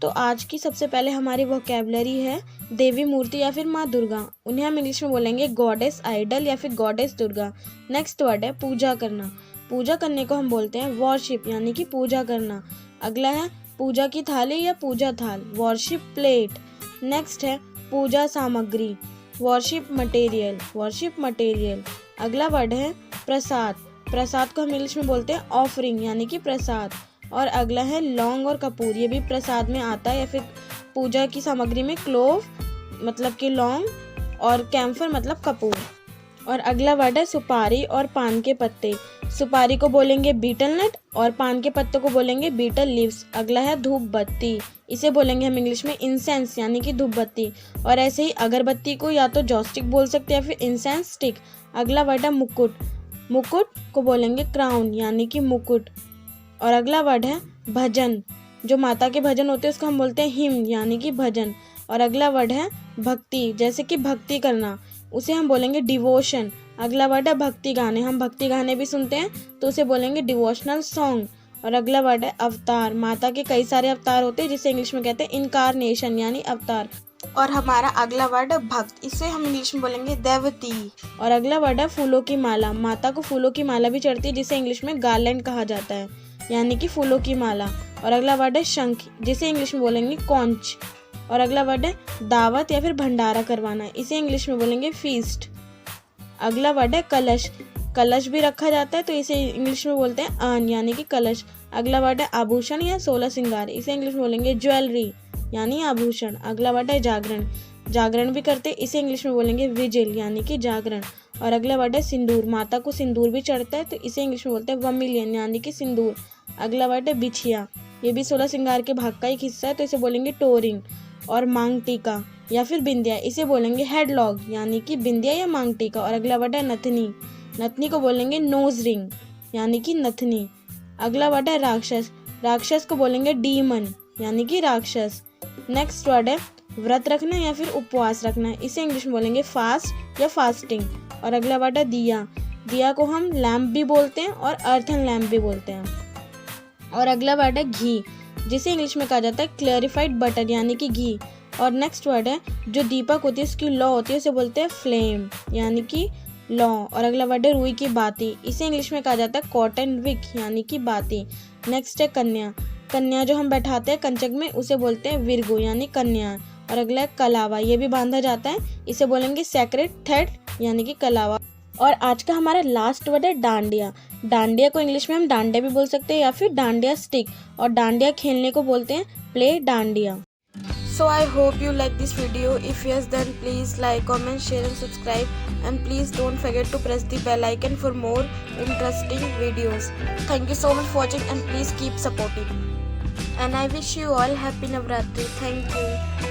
तो आज की सबसे पहले हमारी वोकैबुलरी है देवी मूर्ति या फिर माँ दुर्गा। उन्हें हम इंग्लिश में बोलेंगे गॉडेस आइडल या फिर गॉडेस दुर्गा। नेक्स्ट वर्ड है पूजा करना। पूजा करने को हम बोलते हैं वॉरशिप यानी कि पूजा करना। अगला है पूजा की थाली या पूजा थाल, वॉरशिप प्लेट। नेक्स्ट है पूजा सामग्री, वॉरशिप मटेरियल, वॉरशिप मटेरियल। अगला वर्ड है प्रसाद। प्रसाद को हम इंग्लिश में बोलते हैं ऑफरिंग यानी कि प्रसाद। और अगला है लौंग और कपूर, ये भी प्रसाद में आता है या फिर पूजा की सामग्री में क्लोव मतलब कि लौंग और कैम्फर मतलब कपूर। और अगला वर्ड है सुपारी और पान के पत्ते। सुपारी को बोलेंगे बीटल नट और पान के पत्तों को बोलेंगे बीटल लीव्स। अगला है धूप बत्ती, इसे बोलेंगे हम इंग्लिश में इंसेंस यानी कि धूप बत्ती। और ऐसे ही अगरबत्ती को या तो जॉस्टिक बोल सकते हैं या फिर इंसेंस स्टिक। अगला वर्ड है मुकुट। मुकुट को बोलेंगे क्राउन यानी कि मुकुट। और अगला वर्ड है भजन, जो माता के भजन होते हैं उसको हम बोलते हैं हिम यानी कि भजन। और अगला वर्ड है भक्ति, जैसे कि भक्ति करना, उसे हम बोलेंगे डिवोशन। अगला वर्ड है भक्ति गाने, हम भक्ति गाने भी सुनते हैं तो उसे बोलेंगे डिवोशनल सॉन्ग। और अगला वर्ड है अवतार, माता के कई सारे अवतार होते हैं जिसे इंग्लिश में कहते हैं इनकारनेशन यानी अवतार। और हमारा अगला वर्ड है भक्त, इसे हम इंग्लिश में बोलेंगे देवती। और अगला वर्ड है फूलों की माला। माता को फूलों की माला भी चढ़ती है जिसे इंग्लिश में गार्लैंड कहा जाता है यानी कि फूलों की माला। और अगला वर्ड है शंख, जिसे इंग्लिश में बोलेंगे कॉन्च। और अगला वर्ड है दावत या फिर भंडारा करवाना, इसे इंग्लिश में बोलेंगे फीस्ट। अगला वर्ड है कलश। कलश भी रखा जाता है तो इसे इंग्लिश में बोलते हैं अर्न यानी कि कलश। अगला वर्ड है आभूषण या सोलह श्रृंगार, इसे इंग्लिश में बोलेंगे ज्वेलरी यानी आभूषण। अगला वर्ड है जागरण। जागरण भी करते, इसे इंग्लिश में बोलेंगे विजिल यानी कि जागरण। और अगला वर्ड है सिंदूर। माता को सिंदूर भी चढ़ता है तो इसे इंग्लिश में बोलते हैं वर्मिलियन यानी कि सिंदूर। अगला वर्ड है बिछिया, ये भी सोलह श्रृंगार के भाग का एक हिस्सा है तो इसे बोलेंगे टोरिंग। और मांग टीका या फिर बिंदिया, इसे बोलेंगे हेडलॉग यानी कि बिंदिया या मांग टीका। और अगला वर्ड है नथनी। नथनी को बोलेंगे नोज रिंग यानी कि नथनी। अगला वर्ड है राक्षस। राक्षस को बोलेंगे डीमन यानी कि राक्षस। नेक्स्ट वर्ड है व्रत रखना या फिर उपवास रखना, इसे इंग्लिश में बोलेंगे फास्ट या फास्टिंग। और अगला वर्ड है दिया। दिया को हम लैम्प भी बोलते हैं और अर्थन लैम्प भी बोलते हैं। और अगला वर्ड है घी, जिसे इंग्लिश में कहा जाता है क्लियरिफाइड बटर यानी कि घी। और नेक्स्ट वर्ड है जो दीपक होती है उसकी लौ होती है उसे बोलते हैं फ्लेम यानी कि लौ। और अगला वर्ड है रुई की बाती, इसे इंग्लिश में कहा जाता है कॉटन विक यानी कि बाती। नेक्स्ट है कन्या। कन्या जो हम बैठाते हैं कंचक में उसे बोलते हैं विरगो यानी कन्या। और अगला है कलावा, ये भी बांधा जाता है, इसे बोलेंगे सेक्रेट थ्रेड यानी कि कलावा। और आज का हमारा लास्ट वर्ड है डांडिया। डांडिया को इंग्लिश में हम डांडिया भी बोल सकते हैं या फिर डांडिया स्टिक। और डांडिया खेलने को बोलते हैं play dandiya. So I hope you like this video. If yes, then please like, comment, share and subscribe. And please don't forget to press the bell icon for more interesting videos. Thank you so much for watching and please keep supporting. And I wish you all happy Navratri. Thank you.